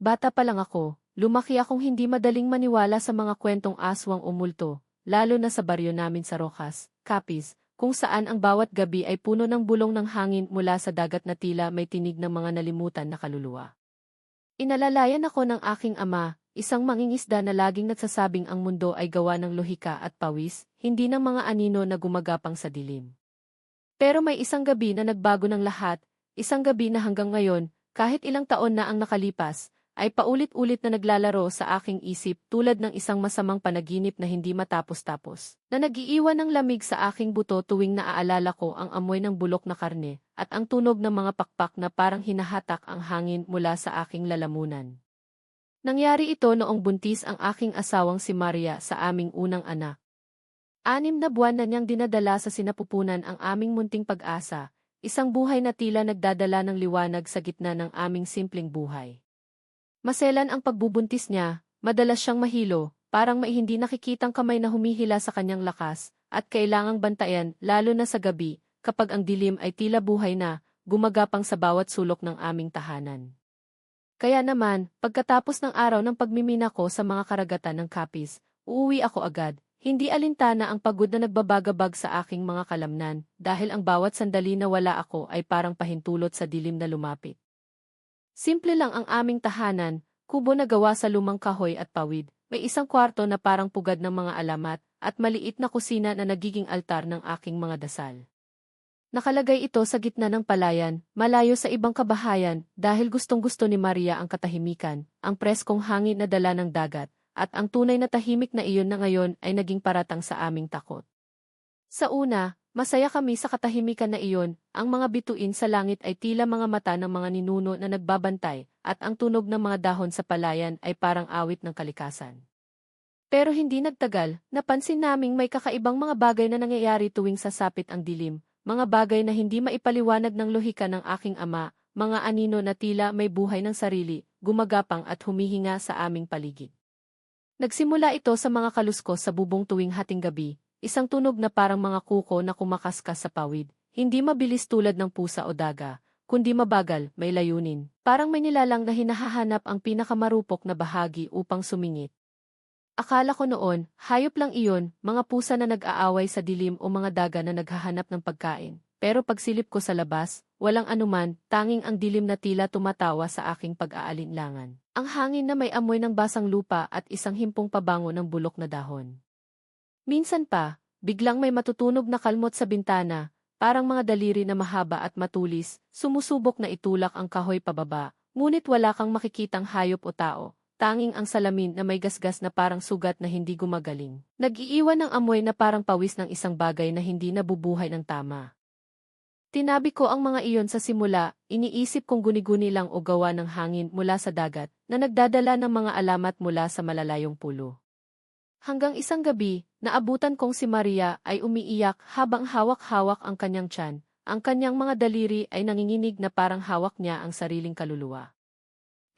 Bata pa lang ako, lumaki akong hindi madaling maniwala sa mga kwentong aswang o multo, lalo na sa baryo namin sa Rojas, Capiz, kung saan ang bawat gabi ay puno ng bulong ng hangin mula sa dagat na tila may tinig ng mga nalimutan na kaluluwa. Inalalayan ako ng aking ama, isang mangingisda na laging nagsasabing ang mundo ay gawa ng lohika at pawis, hindi ng mga anino na gumagapang sa dilim. Pero may isang gabi na nagbago ng lahat, isang gabi na hanggang ngayon, kahit ilang taon na ang nakalipas, ay paulit-ulit na naglalaro sa aking isip tulad ng isang masamang panaginip na hindi matapos-tapos, na nag-iiwan ng lamig sa aking buto tuwing naaalala ko ang amoy ng bulok na karne, at ang tunog ng mga pakpak na parang hinahatak ang hangin mula sa aking lalamunan. Nangyari ito noong buntis ang aking asawang si Maria sa aming unang anak. 6 na buwan na niyang dinadala sa sinapupunan ang aming munting pag-asa, isang buhay na tila nagdadala ng liwanag sa gitna ng aming simpleng buhay. Maselan ang pagbubuntis niya, madalas siyang mahilo, parang may hindi nakikitang kamay na humihila sa kanyang lakas, at kailangang bantayan lalo na sa gabi, kapag ang dilim ay tila buhay na, gumagapang sa bawat sulok ng aming tahanan. Kaya naman, pagkatapos ng araw ng pagmimina ko sa mga karagatan ng Capiz, uuwi ako agad. Hindi alintana ang pagod na nagbabagabag sa aking mga kalamnan, dahil ang bawat sandali na wala ako ay parang pahintulot sa dilim na lumapit. Simple lang ang aming tahanan, kubo na gawa sa lumang kahoy at pawid, may isang kwarto na parang pugad ng mga alamat, at maliit na kusina na nagiging altar ng aking mga dasal. Nakalagay ito sa gitna ng palayan, malayo sa ibang kabahayan, dahil gustong-gusto ni Maria ang katahimikan, ang preskong hangin na dala ng dagat, at ang tunay na tahimik na iyon na ngayon ay naging paratang sa aming takot. Sa una, masaya kami sa katahimikan na iyon, ang mga bituin sa langit ay tila mga mata ng mga ninuno na nagbabantay, at ang tunog ng mga dahon sa palayan ay parang awit ng kalikasan. Pero hindi nagtagal, napansin naming may kakaibang mga bagay na nangyayari tuwing sasapit ang dilim, mga bagay na hindi maipaliwanag ng lohika ng aking ama, mga anino na tila may buhay ng sarili, gumagapang at humihinga sa aming paligid. Nagsimula ito sa mga kaluskos sa bubong tuwing hating gabi, isang tunog na parang mga kuko na kumakaskas sa pawid, hindi mabilis tulad ng pusa o daga, kundi mabagal, may layunin, parang may nilalang na hinahahanap ang pinakamarupok na bahagi upang sumingit. Akala ko noon, hayop lang iyon, mga pusa na nag-aaway sa dilim o mga daga na naghahanap ng pagkain. Pero pagsilip ko sa labas, walang anuman, tanging ang dilim na tila tumatawa sa aking pag-aalinlangan. Ang hangin na may amoy ng basang lupa at isang himpong pabango ng bulok na dahon. Minsan pa, biglang may matutunog na kalmot sa bintana, parang mga daliri na mahaba at matulis, sumusubok na itulak ang kahoy pababa, ngunit wala kang makikitang hayop o tao. Tanging ang salamin na may gasgas na parang sugat na hindi gumagaling. Nag-iiwan ng amoy na parang pawis ng isang bagay na hindi nabubuhay ng tama. Tinabi ko ang mga iyon sa simula, iniisip kong guni-guni lang o gawa ng hangin mula sa dagat, na nagdadala ng mga alamat mula sa malalayong pulo. Hanggang isang gabi, naabutan kong si Maria ay umiiyak habang hawak-hawak ang kanyang tiyan, ang kanyang mga daliri ay nanginginig na parang hawak niya ang sariling kaluluwa.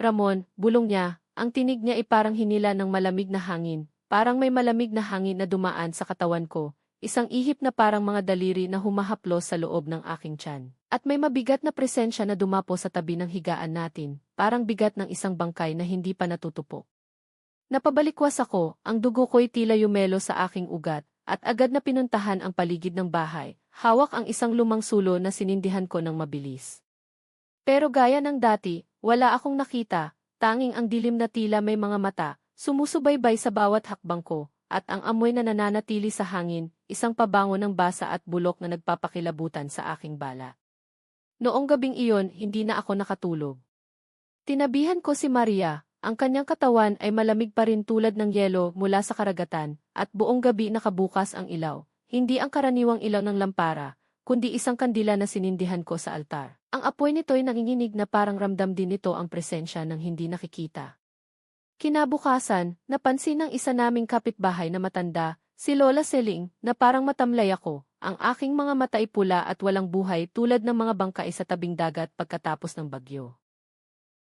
Ramon, bulong niya. Ang tinig niya ay parang hinila ng malamig na hangin, parang may malamig na hangin na dumaan sa katawan ko, isang ihip na parang mga daliri na humahaplos sa loob ng aking tiyan. At may mabigat na presensya na dumapo sa tabi ng higaan natin, parang bigat ng isang bangkay na hindi pa natutupok. Napabalikwas ako, ang dugo ko'y tila yumelo sa aking ugat, at agad na pinuntahan ang paligid ng bahay, hawak ang isang lumang sulo na sinindihan ko ng mabilis. Pero gaya ng dati, wala akong nakita. Tanging ang dilim na tila may mga mata, sumusubaybay sa bawat hakbang ko, at ang amoy na nananatili sa hangin, isang pabango ng basa at bulok na nagpapakilabutan sa aking bala. Noong gabing iyon, hindi na ako nakatulog. Tinabihan ko si Maria, ang kanyang katawan ay malamig pa rin tulad ng yelo mula sa karagatan, at buong gabi nakabukas ang ilaw, hindi ang karaniwang ilaw ng lampara, kundi isang kandila na sinindihan ko sa altar. Ang apoy nito'y nanginginig na parang ramdam din nito ang presensya ng hindi nakikita. Kinabukasan, napansin ng isa naming kapitbahay na matanda, si Lola Seling, na parang matamlay ako, ang aking mga mata ay pula at walang buhay tulad ng mga bangkay sa tabing dagat pagkatapos ng bagyo.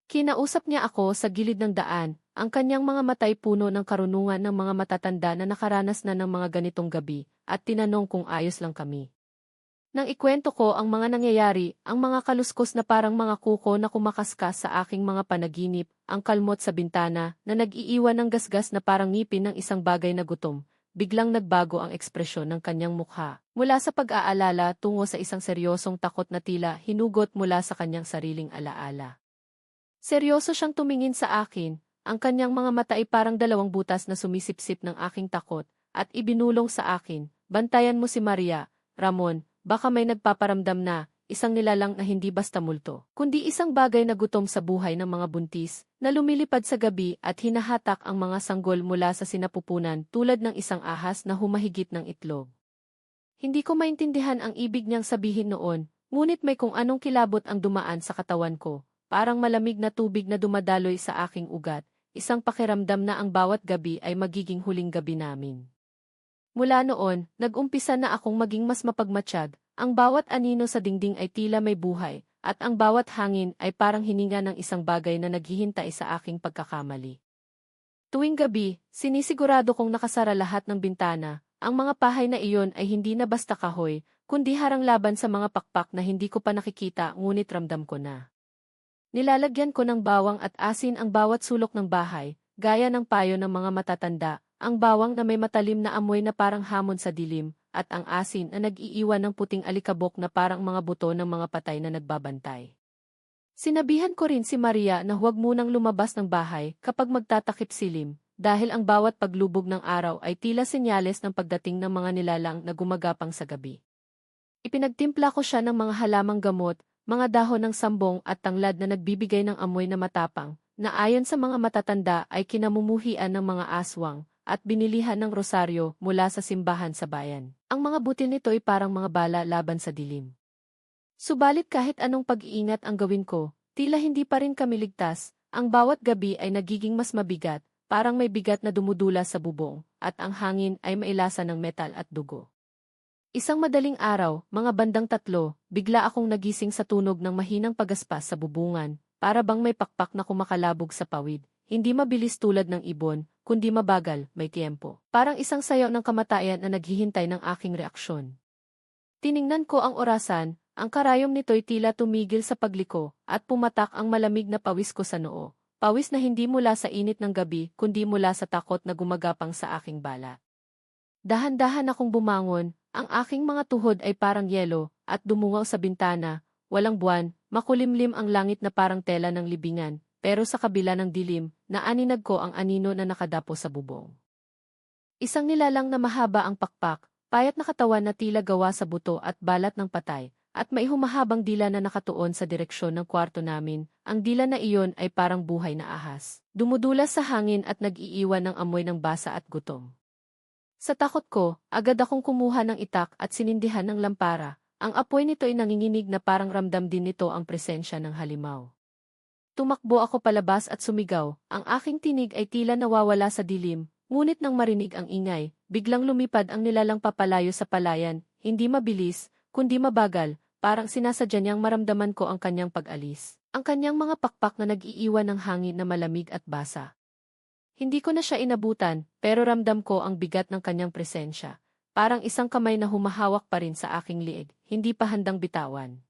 Kinausap niya ako sa gilid ng daan, ang kanyang mga mata ay puno ng karunungan ng mga matatanda na nakaranas na ng mga ganitong gabi, at tinanong kung ayos lang kami. Nang ikwento ko ang mga nangyayari, ang mga kaluskos na parang mga kuko na kumakaskas sa aking mga panaginip, ang kalmot sa bintana na nag-iiwan ng gasgas na parang ngipin ng isang bagay na gutom, biglang nagbago ang ekspresyon ng kanyang mukha. Mula sa pag-aalala tungo sa isang seryosong takot na tila hinugot mula sa kanyang sariling alaala. Seryoso siyang tumingin sa akin, ang kanyang mga mata ay parang dalawang butas na sumisipsip ng aking takot, at ibinulong sa akin, "Bantayan mo si Maria, Ramon. Baka may nagpaparamdam na, isang nilalang na hindi basta multo, kundi isang bagay na gutom sa buhay ng mga buntis, na lumilipad sa gabi at hinahatak ang mga sanggol mula sa sinapupunan tulad ng isang ahas na humahigit ng itlog." Hindi ko maintindihan ang ibig niyang sabihin noon, ngunit may kung anong kilabot ang dumaan sa katawan ko, parang malamig na tubig na dumadaloy sa aking ugat, isang pakiramdam na ang bawat gabi ay magiging huling gabi namin. Mula noon, nag-umpisa na akong maging mas mapagmatsyag, ang bawat anino sa dingding ay tila may buhay, at ang bawat hangin ay parang hininga ng isang bagay na naghihintay sa aking pagkakamali. Tuwing gabi, sinisigurado kong nakasara lahat ng bintana, ang mga pahay na iyon ay hindi na basta kahoy, kundi harang laban sa mga pakpak na hindi ko pa nakikita ngunit ramdam ko na. Nilalagyan ko ng bawang at asin ang bawat sulok ng bahay, gaya ng payo ng mga matatanda, ang bawang na may matalim na amoy na parang hamon sa dilim, at ang asin na nag-iiwan ng puting alikabok na parang mga buto ng mga patay na nagbabantay. Sinabihan ko rin si Maria na huwag munang lumabas ng bahay kapag magtatakip silim, dahil ang bawat paglubog ng araw ay tila senyales ng pagdating ng mga nilalang na gumagapang sa gabi. Ipinagtimpla ko siya ng mga halamang gamot, mga dahon ng sambong at tanglad na nagbibigay ng amoy na matapang, na ayon sa mga matatanda ay kinamumuhian ng mga aswang, at binilihan ng rosaryo mula sa simbahan sa bayan. Ang mga butil nito ay parang mga bala laban sa dilim. Subalit kahit anong pag-iingat ang gawin ko, tila hindi pa rin kami ligtas, ang bawat gabi ay nagiging mas mabigat, parang may bigat na dumudula sa bubong, at ang hangin ay mailasa ng metal at dugo. Isang madaling araw, mga bandang 3, bigla akong nagising sa tunog ng mahinang pagaspas sa bubungan, para bang may pakpak na kumakalabog sa pawid. Hindi mabilis tulad ng ibon, kundi mabagal, may tiempo. Parang isang sayaw ng kamatayan na naghihintay ng aking reaksyon. Tiningnan ko ang orasan, ang karayom nito'y tila tumigil sa pagliko, at pumatak ang malamig na pawis ko sa noo. Pawis na hindi mula sa init ng gabi, kundi mula sa takot na gumagapang sa aking balat. Dahan-dahan akong bumangon, ang aking mga tuhod ay parang yelo, at dumungaw sa bintana, walang buwan, makulimlim ang langit na parang tela ng libingan. Pero sa kabila ng dilim, naaninag ko ang anino na nakadapo sa bubong. Isang nilalang na mahaba ang pakpak, payat na katawan na tila gawa sa buto at balat ng patay, at may humahabang dila na nakatuon sa direksyon ng kwarto namin, ang dila na iyon ay parang buhay na ahas. Dumudulas sa hangin at nag-iiwan ng amoy ng basa at gutom. Sa takot ko, agad akong kumuha ng itak at sinindihan ng lampara, ang apoy nito ay nanginginig na parang ramdam din nito ang presensya ng halimaw. Tumakbo ako palabas at sumigaw, ang aking tinig ay tila nawawala sa dilim, ngunit nang marinig ang ingay, biglang lumipad ang nilalang papalayo sa palayan, hindi mabilis, kundi mabagal, parang sinasadya niyang maramdaman ko ang kanyang pag-alis. Ang kanyang mga pakpak na nag-iiwan ng hangin na malamig at basa. Hindi ko na siya inabutan, pero ramdam ko ang bigat ng kanyang presensya, parang isang kamay na humahawak pa rin sa aking liig, hindi pa handang bitawan.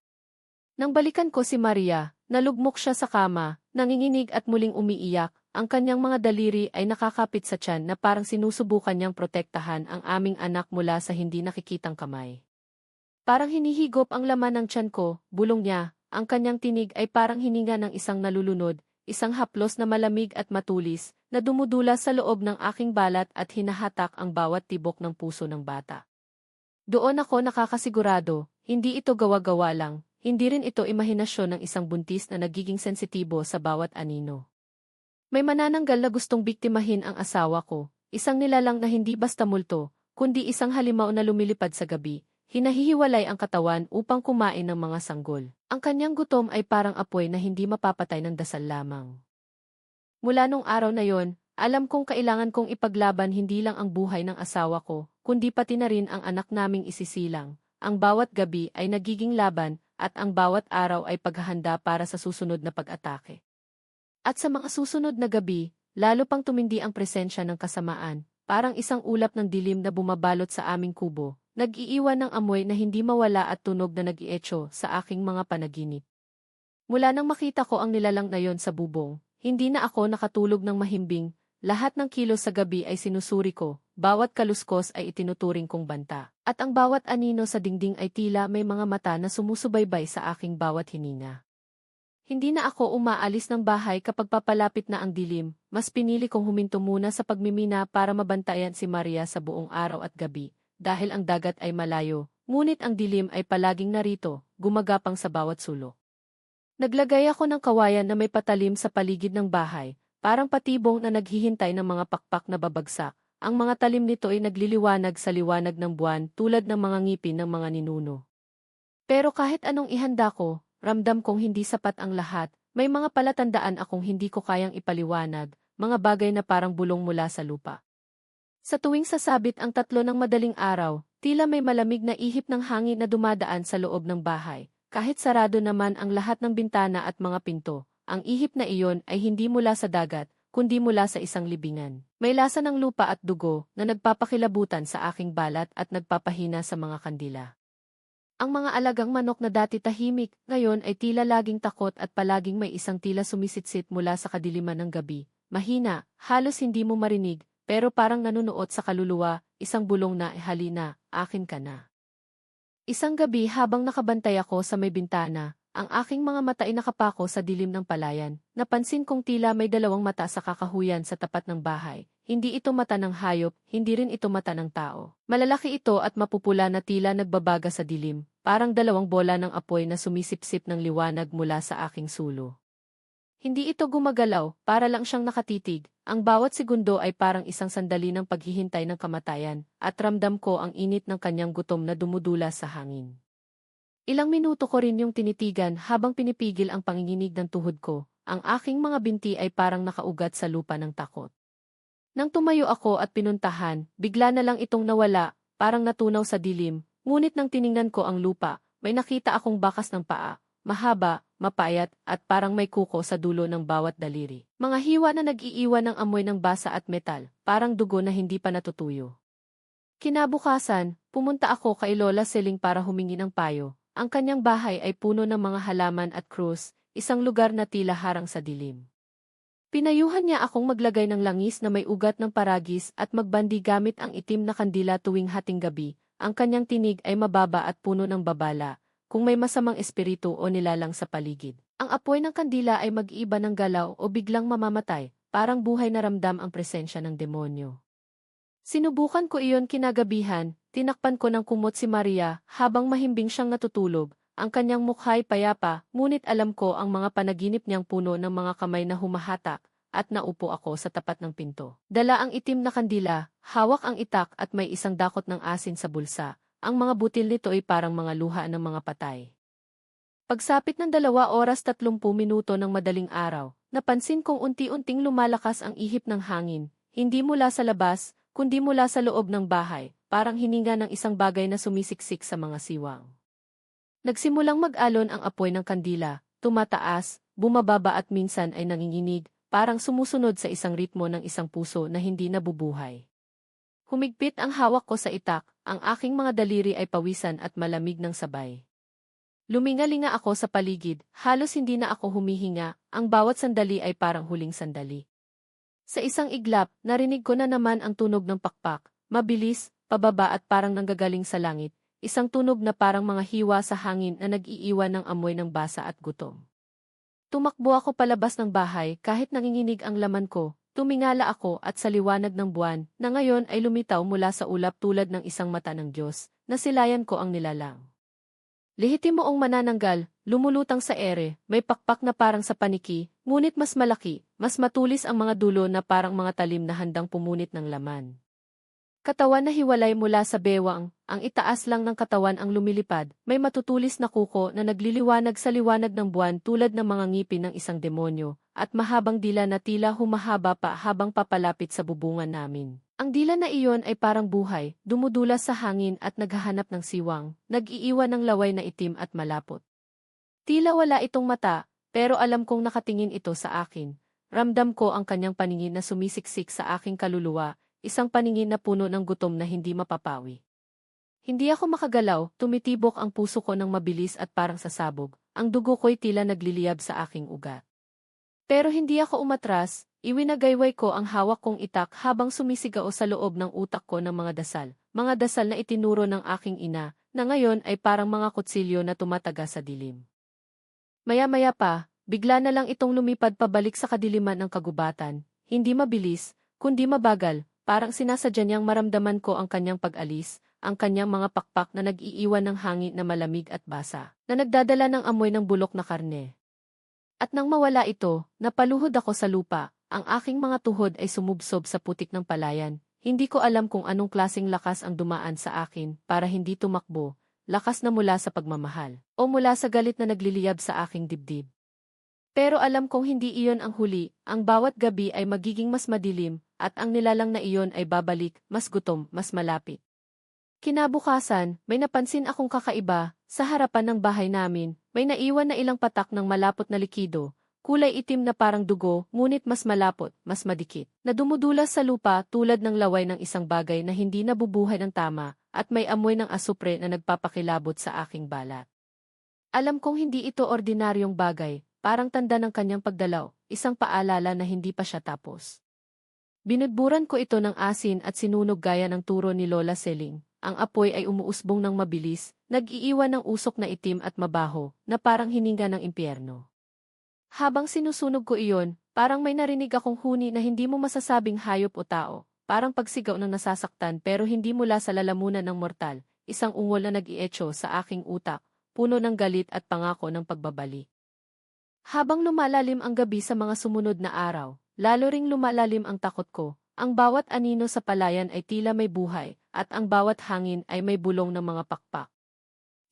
Nang balikan ko si Maria, nalugmok siya sa kama, nanginginig at muling umiiyak, ang kanyang mga daliri ay nakakapit sa tiyan na parang sinusubukan niyang protektahan ang aming anak mula sa hindi nakikitang kamay. Parang hinihigop ang laman ng tiyan ko, bulong niya, ang kanyang tinig ay parang hininga ng isang nalulunod, isang haplos na malamig at matulis, na dumudula sa loob ng aking balat at hinahatak ang bawat tibok ng puso ng bata. Doon ako nakakasigurado, hindi ito gawa-gawa lang. Hindi rin ito imahinasyon ng isang buntis na nagiging sensitibo sa bawat anino. May manananggal na gustong biktimahin ang asawa ko, isang nilalang na hindi basta multo, kundi isang halimaw na lumilipad sa gabi, hinahihiwalay ang katawan upang kumain ng mga sanggol. Ang kanyang gutom ay parang apoy na hindi mapapatay ng dasal lamang. Mula nung araw na yon, alam kong kailangan kong ipaglaban hindi lang ang buhay ng asawa ko, kundi pati na rin ang anak naming isisilang. Ang bawat gabi ay nagiging laban, at ang bawat araw ay paghahanda para sa susunod na pag-atake. At sa mga susunod na gabi, lalo pang tumindi ang presensya ng kasamaan, parang isang ulap ng dilim na bumabalot sa aming kubo, nag-iiwan ng amoy na hindi mawala at tunog na nag-ietso sa aking mga panaginip. Mula nang makita ko ang nilalang na yon sa bubong, hindi na ako nakatulog ng mahimbing, lahat ng kilos sa gabi ay sinusuri ko, bawat kaluskos ay itinuturing kong banta, at ang bawat anino sa dingding ay tila may mga mata na sumusubaybay sa aking bawat hininga. Hindi na ako umaalis ng bahay kapag papalapit na ang dilim, mas pinili kong huminto muna sa pagmimina para mabantayan si Maria sa buong araw at gabi, dahil ang dagat ay malayo, ngunit ang dilim ay palaging narito, gumagapang sa bawat sulok. Naglagay ako ng kawayan na may patalim sa paligid ng bahay, parang patibong na naghihintay ng mga pakpak na babagsak. Ang mga talim nito ay nagliliwanag sa liwanag ng buwan tulad ng mga ngipin ng mga ninuno. Pero kahit anong ihanda ko, ramdam kong hindi sapat ang lahat, may mga palatandaan akong hindi ko kayang ipaliwanag, mga bagay na parang bulong mula sa lupa. Sa tuwing sasabit ang 3 ng madaling araw, tila may malamig na ihip ng hangin na dumadaan sa loob ng bahay. Kahit sarado naman ang lahat ng bintana at mga pinto, ang ihip na iyon ay hindi mula sa dagat, kundi mula sa isang libingan. May lasa ng lupa at dugo na nagpapakilabutan sa aking balat at nagpapahina sa mga kandila. Ang mga alagang manok na dati tahimik, ngayon ay tila laging takot at palaging may isang tila sumisitsit mula sa kadiliman ng gabi. Mahina, halos hindi mo marinig, pero parang nanunuot sa kaluluwa, isang bulong na halina, akin ka na. Isang gabi habang nakabantay ako sa may bintana, ang aking mga mata ay nakapako sa dilim ng palayan. Napansin kong tila may 2 mata sa kakahuyan sa tapat ng bahay. Hindi ito mata ng hayop, hindi rin ito mata ng tao. Malalaki ito at mapupula na tila nagbabaga sa dilim, parang 2 bola ng apoy na sumisipsip ng liwanag mula sa aking sulo. Hindi ito gumagalaw, para lang siyang nakatitig. Ang bawat segundo ay parang isang sandali ng paghihintay ng kamatayan, at ramdam ko ang init ng kanyang gutom na dumudula sa hangin. Ilang minuto ko rin yung tinitigan habang pinipigil ang panginginig ng tuhod ko. Ang aking mga binti ay parang nakaugat sa lupa ng takot. Nang tumayo ako at pinuntahan, bigla na lang itong nawala, parang natunaw sa dilim, ngunit nang tiningnan ko ang lupa, may nakita akong bakas ng paa. Mahaba, mapayat, at parang may kuko sa dulo ng bawat daliri. Mga hiwa na nag-iiwan ng amoy ng basa at metal, parang dugo na hindi pa natutuyo. Kinabukasan, pumunta ako kay Lola Seling para humingi ng payo. Ang kanyang bahay ay puno ng mga halaman at krus, isang lugar na tila harang sa dilim. Pinayuhan niya akong maglagay ng langis na may ugat ng paragis at magbandi gamit ang itim na kandila tuwing hating gabi. Ang kanyang tinig ay mababa at puno ng babala, kung may masamang espiritu o nilalang sa paligid. Ang apoy ng kandila ay mag-iiba ng galaw o biglang mamamatay, parang buhay na ramdam ang presensya ng demonyo. Sinubukan ko iyon kinagabihan, tinakpan ko ng kumot si Maria habang mahimbing siyang natutulog. Ang kanyang mukha'y payapa, ngunit alam ko ang mga panaginip niyang puno ng mga kamay na humahatak, at naupo ako sa tapat ng pinto. Dala ang itim na kandila, hawak ang itak at may isang dakot ng asin sa bulsa. Ang mga butil nito ay parang mga luha ng mga patay. Pagsapit ng 2 oras 30 minuto ng madaling araw, napansin kong unti-unting lumalakas ang ihip ng hangin, hindi mula sa labas, kundi mula sa loob ng bahay, parang hininga ng isang bagay na sumisiksik sa mga siwang. Nagsimulang mag-alon ang apoy ng kandila, tumataas, bumababa at minsan ay nanginginig, parang sumusunod sa isang ritmo ng isang puso na hindi nabubuhay. Humigpit ang hawak ko sa itak, ang aking mga daliri ay pawisan at malamig ng sabay. Lumingalinga ako sa paligid, halos hindi na ako humihinga, ang bawat sandali ay parang huling sandali. Sa isang iglap, narinig ko na naman ang tunog ng pakpak, mabilis, pababa at parang nanggagaling sa langit, isang tunog na parang mga hiwa sa hangin na nag-iiwan ng amoy ng basa at gutom. Tumakbo ako palabas ng bahay kahit nanginginig ang laman ko. Tumingala ako at sa liwanag ng buwan na ngayon ay lumitaw mula sa ulap tulad ng isang mata ng Diyos, nasilayan ko ang nilalang. Lehitimoong manananggal, lumulutang sa ere, may pakpak na parang sa paniki, ngunit mas malaki, mas matulis ang mga dulo na parang mga talim na handang pumunit ng laman. Katawan na hiwalay mula sa bewang, ang itaas lang ng katawan ang lumilipad, may matutulis na kuko na nagliliwanag sa liwanag ng buwan tulad ng mga ngipin ng isang demonyo, at mahabang dila na tila humahaba pa habang papalapit sa bubungan namin. Ang dila na iyon ay parang buhay, dumudulas sa hangin at naghahanap ng siwang, nag-iiwan ng laway na itim at malapot. Tila wala itong mata, pero alam kong nakatingin ito sa akin. Ramdam ko ang kanyang paningin na sumisiksik sa aking kaluluwa, isang paningin na puno ng gutom na hindi mapapawi. Hindi ako makagalaw, tumitibok ang puso ko ng mabilis at parang sasabog, ang dugo ko'y tila nagliliyab sa aking ugat. Pero hindi ako umatras, iwinagayway ko ang hawak kong itak habang sumisigaw sa loob ng utak ko ng mga dasal na itinuro ng aking ina, na ngayon ay parang mga kutsilyo na tumataga sa dilim. Maya-maya pa, bigla na lang itong lumipad pabalik sa kadiliman ng kagubatan, hindi mabilis, kundi mabagal, parang sinasadya niyang maramdaman ko ang kanyang pag-alis, ang kanyang mga pakpak na nag-iiwan ng hangin na malamig at basa, na nagdadala ng amoy ng bulok na karne. At nang mawala ito, napaluhod ako sa lupa, ang aking mga tuhod ay sumubsob sa putik ng palayan, hindi ko alam kung anong klaseng lakas ang dumaan sa akin para hindi tumakbo, lakas na mula sa pagmamahal, o mula sa galit na nagliliyab sa aking dibdib. Pero alam kong hindi iyon ang huli, ang bawat gabi ay magiging mas madilim, at ang nilalang na iyon ay babalik, mas gutom, mas malapit. Kinabukasan, may napansin akong kakaiba, sa harapan ng bahay namin, may naiwan na ilang patak ng malapot na likido, kulay itim na parang dugo, ngunit mas malapot, mas madikit, na dumudulas sa lupa tulad ng laway ng isang bagay na hindi nabubuhay ng tama, at may amoy ng asupre na nagpapakilabot sa aking balat. Alam kong hindi ito ordinaryong bagay, parang tanda ng kanyang pagdalaw, isang paalala na hindi pa siya tapos. Binudburan ko ito ng asin at sinunog gaya ng turo ni Lola Seling. Ang apoy ay umuusbong ng mabilis, nag-iiwan ng usok na itim at mabaho, na parang hininga ng impyerno. Habang sinusunog ko iyon, parang may narinig akong huni na hindi mo masasabing hayop o tao, parang pagsigaw ng nasasaktan pero hindi mula sa lalamunan ng mortal, isang ungol na nag-ietso sa aking utak, puno ng galit at pangako ng pagbabalik. Habang lumalalim ang gabi sa mga sumunod na araw, lalo ring lumalalim ang takot ko, ang bawat anino sa palayan ay tila may buhay, at ang bawat hangin ay may bulong ng mga pakpak.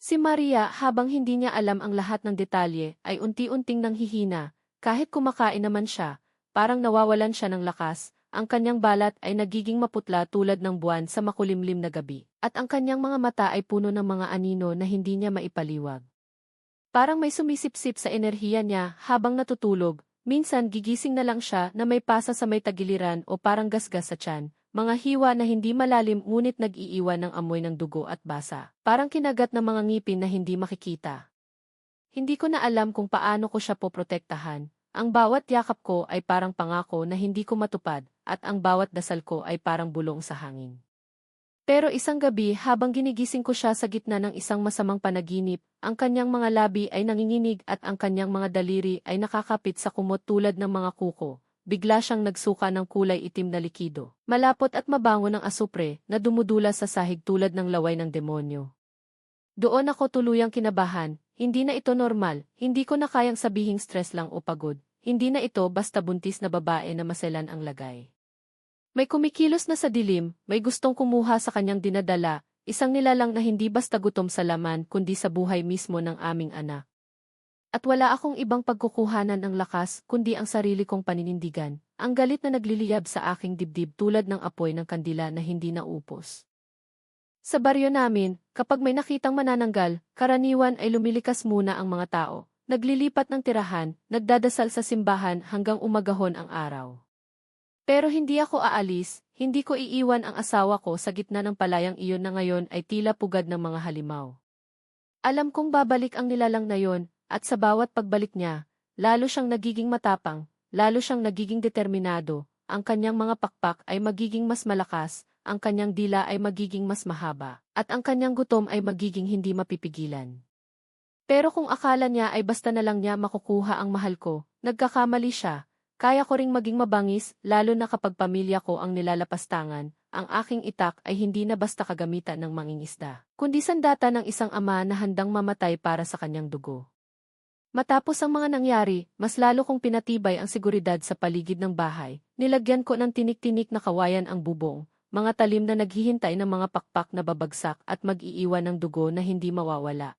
Si Maria, habang hindi niya alam ang lahat ng detalye, ay unti-unting nanghihina, kahit kumakain naman siya, parang nawawalan siya ng lakas, ang kanyang balat ay nagiging maputla tulad ng buwan sa makulimlim na gabi, at ang kanyang mga mata ay puno ng mga anino na hindi niya maipaliwag. Parang may sumisipsip sa enerhiya niya habang natutulog, minsan gigising na lang siya na may pasa sa may tagiliran o parang gasgas sa tiyan, mga hiwa na hindi malalim ngunit nag-iiwan ng amoy ng dugo at basa, parang kinagat ng mga ngipin na hindi makikita. Hindi ko na alam kung paano ko siya poprotektahan, ang bawat yakap ko ay parang pangako na hindi ko matupad, at ang bawat dasal ko ay parang bulong sa hangin. Pero isang gabi habang ginigising ko siya sa gitna ng isang masamang panaginip, ang kanyang mga labi ay nanginginig at ang kanyang mga daliri ay nakakapit sa kumot tulad ng mga kuko. Bigla siyang nagsuka ng kulay itim na likido, malapot at mabango ng asupre na dumudulas sa sahig tulad ng laway ng demonyo. Doon ako tuluyang kinabahan, hindi na ito normal, hindi ko na kayang sabihing stress lang o pagod, hindi na ito basta buntis na babae na maselan ang lagay. May kumikilos na sa dilim, may gustong kumuha sa kanyang dinadala, isang nilalang na hindi basta gutom sa laman kundi sa buhay mismo ng aming anak. At wala akong ibang pagkukuhanan ng lakas kundi ang sarili kong paninindigan, ang galit na nagliliyab sa aking dibdib tulad ng apoy ng kandila na hindi naupos. Sa baryo namin, kapag may nakitang manananggal, karaniwan ay lumilikas muna ang mga tao, naglilipat ng tirahan, nagdadasal sa simbahan hanggang umagahon ang araw. Pero hindi ako aalis, hindi ko iiwan ang asawa ko sa gitna ng palayang iyon na ngayon ay tila pugad ng mga halimaw. Alam kong babalik ang nilalang na yon, at sa bawat pagbalik niya, lalo siyang nagiging matapang, lalo siyang nagiging determinado, ang kanyang mga pakpak ay magiging mas malakas, ang kanyang dila ay magiging mas mahaba, at ang kanyang gutom ay magiging hindi mapipigilan. Pero kung akala niya ay basta na lang niya makukuha ang mahal ko, nagkakamali siya. Kaya ko ring maging mabangis, lalo na kapag pamilya ko ang nilalapastangan, ang aking itak ay hindi na basta kagamitan ng mangingisda, kundi sandata ng isang ama na handang mamatay para sa kanyang dugo. Matapos ang mga nangyari, mas lalo kong pinatibay ang seguridad sa paligid ng bahay, nilagyan ko ng tinik-tinik na kawayan ang bubong, mga talim na naghihintay ng mga pakpak na babagsak at mag-iiwan ng dugo na hindi mawawala.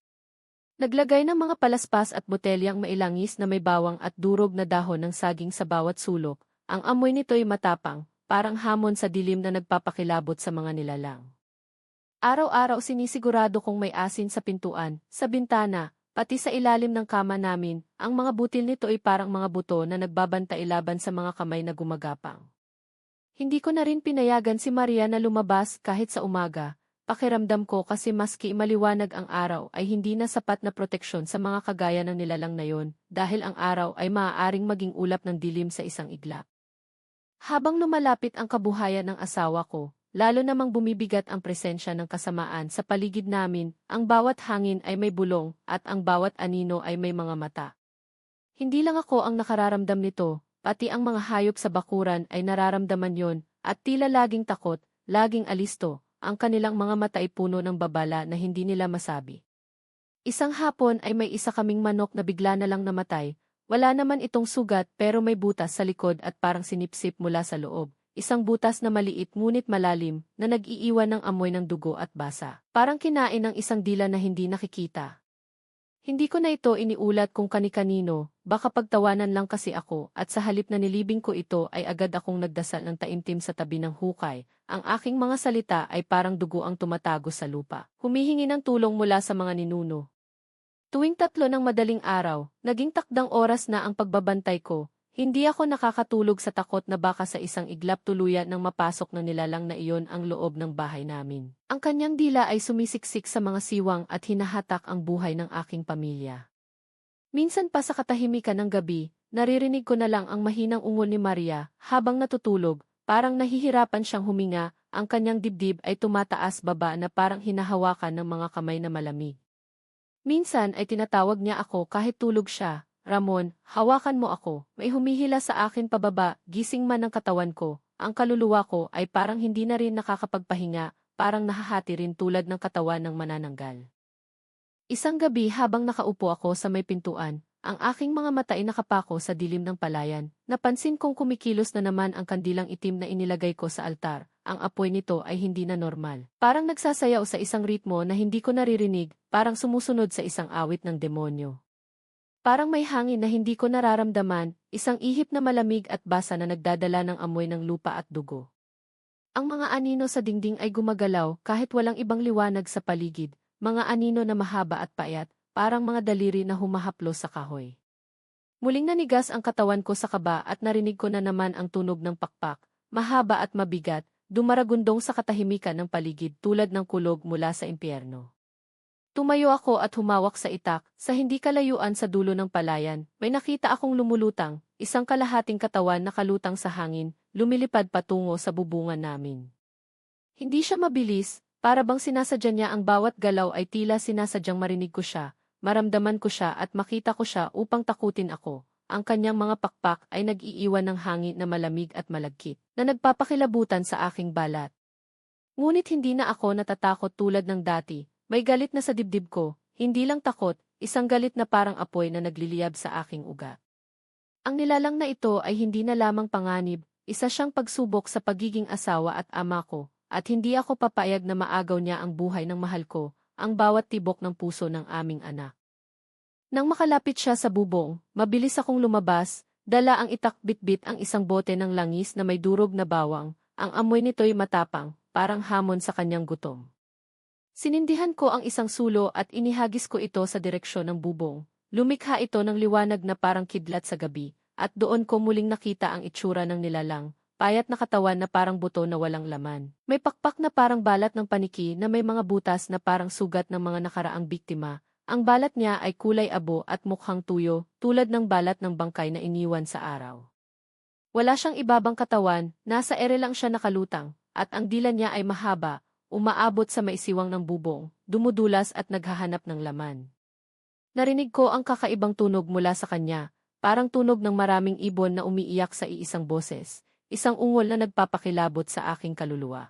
Naglagay ng mga palaspas at botelyang mailangis na may bawang at durog na dahon ng saging sa bawat sulok, ang amoy nito'y matapang, parang hamon sa dilim na nagpapakilabot sa mga nilalang. Araw-araw sinisigurado kong may asin sa pintuan, sa bintana, pati sa ilalim ng kama namin, ang mga butil nito ay parang mga buto na nagbabantay laban sa mga kamay na gumagapang. Hindi ko na rin pinayagan si Maria na lumabas kahit sa umaga, Pakiramdam ko kasi maski maliwanag ang araw ay hindi na sapat na proteksyon sa mga kagaya ng nilalang na yon dahil ang araw ay maaaring maging ulap ng dilim sa isang iglap. Habang lumalapit ang kabuhayan ng asawa ko, lalo namang bumibigat ang presensya ng kasamaan sa paligid namin, ang bawat hangin ay may bulong at ang bawat anino ay may mga mata. Hindi lang ako ang nakararamdam nito, pati ang mga hayop sa bakuran ay nararamdaman yon, at tila laging takot, laging alisto, ang kanilang mga mata ay puno ng babala na hindi nila masabi. Isang hapon ay may isa kaming manok na bigla na lang namatay. Wala naman itong sugat pero may butas sa likod at parang sinipsip mula sa loob. Isang butas na maliit ngunit malalim na nag-iiwan ng amoy ng dugo at basa. Parang kinain ng isang dila na hindi nakikita. Hindi ko na ito iniulat kung kani-kanino, baka pagtawanan lang kasi ako at sa halip na nilibing ko ito ay agad akong nagdasal ng taimtim sa tabi ng hukay. Ang aking mga salita ay parang dugo ang tumatago sa lupa. Humihingi ng tulong mula sa mga ninuno. Tuwing 3 ng madaling araw, naging takdang oras na ang pagbabantay ko. Hindi ako nakakatulog sa takot na baka sa isang iglap tuluyan nang mapasok na nilalang na iyon ang loob ng bahay namin. Ang kanyang dila ay sumisiksik sa mga siwang at hinahatak ang buhay ng aking pamilya. Minsan pa sa katahimikan ng gabi, naririnig ko na lang ang mahinang ungol ni Maria habang natutulog, parang nahihirapan siyang huminga, ang kanyang dibdib ay tumataas baba na parang hinahawakan ng mga kamay na malamig. Minsan ay tinatawag niya ako kahit tulog siya, "Ramon, hawakan mo ako." May humihila sa akin pababa, gising man ang katawan ko. Ang kaluluwa ko ay parang hindi na rin nakakapagpahinga, parang nahahati rin tulad ng katawan ng manananggal. Isang gabi habang nakaupo ako sa may pintuan, ang aking mga mata ay nakapako sa dilim ng palayan. Napansin kong kumikilos na naman ang kandilang itim na inilagay ko sa altar. Ang apoy nito ay hindi na normal. Parang nagsasayaw sa isang ritmo na hindi ko naririnig, parang sumusunod sa isang awit ng demonyo. Parang may hangin na hindi ko nararamdaman, isang ihip na malamig at basa na nagdadala ng amoy ng lupa at dugo. Ang mga anino sa dingding ay gumagalaw kahit walang ibang liwanag sa paligid, mga anino na mahaba at payat, parang mga daliri na humahaplos sa kahoy. Muling nanigas ang katawan ko sa kaba at narinig ko na naman ang tunog ng pakpak, mahaba at mabigat, dumaragundong sa katahimikan ng paligid tulad ng kulog mula sa impyerno. Tumayo ako at humawak sa itak, sa hindi kalayuan sa dulo ng palayan, may nakita akong lumulutang, isang kalahating katawan na kalutang sa hangin, lumilipad patungo sa bubungan namin. Hindi siya mabilis, para bang sinasadya niya ang bawat galaw ay tila sinasadyang marinig ko siya, maramdaman ko siya at makita ko siya upang takutin ako. Ang kanyang mga pakpak ay nag-iiwan ng hangin na malamig at malagkit, na nagpapakilabutan sa aking balat. Ngunit hindi na ako natatakot tulad ng dati, may galit na sa dibdib ko, hindi lang takot, isang galit na parang apoy na nagliliyab sa aking ugat. Ang nilalang na ito ay hindi na lamang panganib, isa siyang pagsubok sa pagiging asawa at ama ko, at hindi ako papayag na maagaw niya ang buhay ng mahal ko, ang bawat tibok ng puso ng aming anak. Nang makalapit siya sa bubong, mabilis akong lumabas, dala ang itak bitbit ang isang bote ng langis na may durog na bawang, ang amoy nito'y matapang, parang hamon sa kanyang gutom. Sinindihan ko ang isang sulo at inihagis ko ito sa direksyon ng bubong. Lumikha ito ng liwanag na parang kidlat sa gabi, at doon ko muling nakita ang itsura ng nilalang, payat na katawan na parang buto na walang laman. May pakpak na parang balat ng paniki na may mga butas na parang sugat ng mga nakaraang biktima. Ang balat niya ay kulay abo at mukhang tuyo, tulad ng balat ng bangkay na iniwan sa araw. Wala siyang ibabang katawan, nasa ere lang siya nakalutang, at ang dila niya ay mahaba, umaabot sa maisiwang ng bubong, dumudulas at naghahanap ng laman. Narinig ko ang kakaibang tunog mula sa kanya, parang tunog ng maraming ibon na umiiyak sa iisang boses, isang ungol na nagpapakilabot sa aking kaluluwa.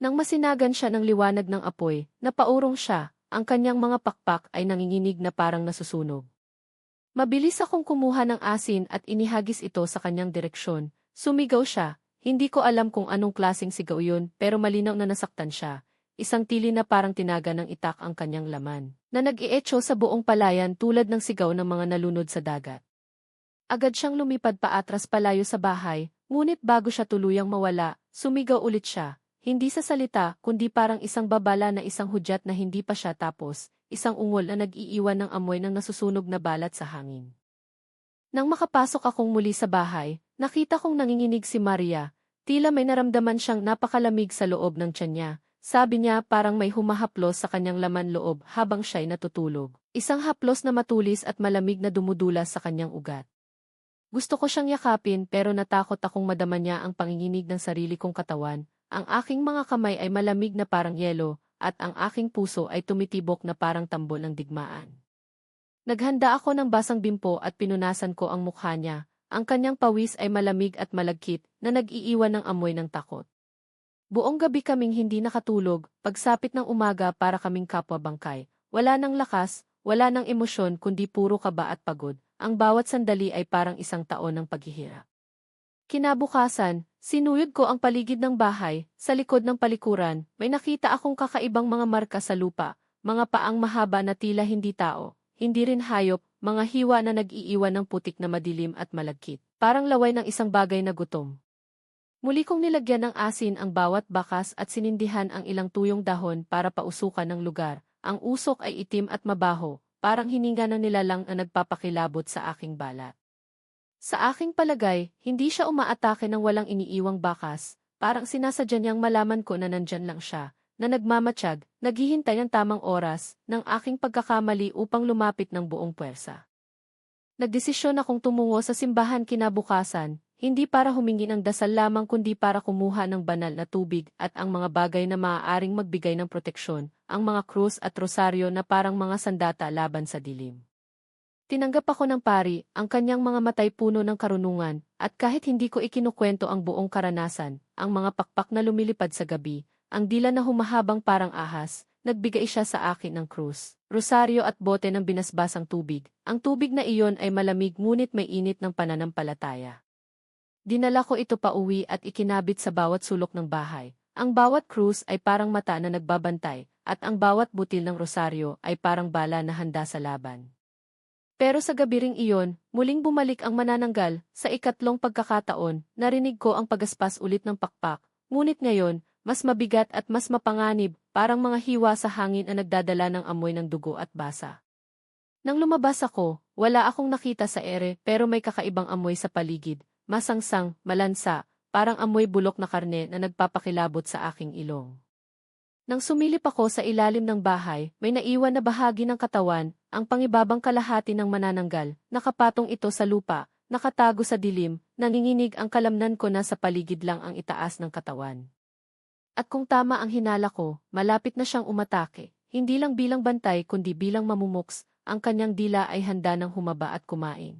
Nang masinagan siya ng liwanag ng apoy, napaurong siya, ang kanyang mga pakpak ay nanginginig na parang nasusunog. Mabilis akong kumuha ng asin at inihagis ito sa kanyang direksyon. Sumigaw siya, hindi ko alam kung anong klaseng sigaw yun pero malinaw na nasaktan siya. Isang tili na parang tinaga ng itak ang kanyang laman, na nag-ietso sa buong palayan tulad ng sigaw ng mga nalunod sa dagat. Agad siyang lumipad paatras palayo sa bahay, ngunit bago siya tuluyang mawala, sumigaw ulit siya. Hindi sa salita, kundi parang isang babala na isang hudyat na hindi pa siya tapos, isang ungol na nag-iiwan ng amoy ng nasusunog na balat sa hangin. Nang makapasok akong muli sa bahay, nakita kong nanginginig si Maria, tila may naramdaman siyang napakalamig sa loob ng tiyan niya, sabi niya parang may humahaplos sa kanyang laman loob habang siya'y natutulog. Isang haplos na matulis at malamig na dumudulas sa kanyang ugat. Gusto ko siyang yakapin pero natakot akong madama niya ang panginginig ng sarili kong katawan. Ang aking mga kamay ay malamig na parang yelo, at ang aking puso ay tumitibok na parang tambol ng digmaan. Naghanda ako ng basang bimpo at pinunasan ko ang mukha niya. Ang kanyang pawis ay malamig at malagkit na nag-iiwan ng amoy ng takot. Buong gabi kaming hindi nakatulog, pagsapit ng umaga para kaming kapwa-bangkay. Wala nang lakas, wala nang emosyon kundi puro kaba at pagod. Ang bawat sandali ay parang isang taon ng paghihirap. Kinabukasan, sinuyod ko ang paligid ng bahay. Sa likod ng palikuran, may nakita akong kakaibang mga marka sa lupa, mga paang mahaba na tila hindi tao, hindi rin hayop, mga hiwa na nag-iiwan ng putik na madilim at malagkit, parang laway ng isang bagay na gutom. Muli kong nilagyan ng asin ang bawat bakas at sinindihan ang ilang tuyong dahon para pausukan ng lugar. Ang usok ay itim at mabaho, parang hininga ng nilalang na nagpapakilabot sa aking balat. Sa aking palagay, hindi siya umaatake ng walang iniiwang bakas, parang sinasadya niyang malaman ko na nandyan lang siya, na nagmamatsyag, naghihintay ng tamang oras, ng aking pagkakamali upang lumapit ng buong puwersa. Nagdesisyon akong tumungo sa simbahan kinabukasan, hindi para humingi ng dasal lamang kundi para kumuha ng banal na tubig at ang mga bagay na maaaring magbigay ng proteksyon, ang mga krus at rosaryo na parang mga sandata laban sa dilim. Tinanggap ako ng pari, ang kanyang mga matay puno ng karunungan, at kahit hindi ko ikinukwento ang buong karanasan, ang mga pakpak na lumilipad sa gabi, ang dila na humahabang parang ahas, nagbigay siya sa akin ng krus, rosaryo at bote ng binasbasang tubig. Ang tubig na iyon ay malamig ngunit may init ng pananampalataya. Dinala ko ito pa uwi at ikinabit sa bawat sulok ng bahay. Ang bawat krus ay parang mata na nagbabantay, at ang bawat butil ng rosaryo ay parang bala na handa sa laban. Pero sa gabi ring iyon, muling bumalik ang manananggal. Sa ikatlong pagkakataon, narinig ko ang pagaspas ulit ng pakpak, ngunit ngayon, mas mabigat at mas mapanganib, parang mga hiwa sa hangin na nagdadala ng amoy ng dugo at basa. Nang lumabas ako, wala akong nakita sa ere pero may kakaibang amoy sa paligid, masangsang, malansa, parang amoy bulok na karne na nagpapakilabot sa aking ilong. Nang sumilip ako sa ilalim ng bahay, may naiwan na bahagi ng katawan, ang pangibabang kalahati ng manananggal, nakapatong ito sa lupa, nakatago sa dilim, nanginginig ang kalamnan ko na sa paligid lang ang itaas ng katawan. At kung tama ang hinala ko, malapit na siyang umatake, hindi lang bilang bantay kundi bilang mamumuks, ang kanyang dila ay handa ng humaba at kumain.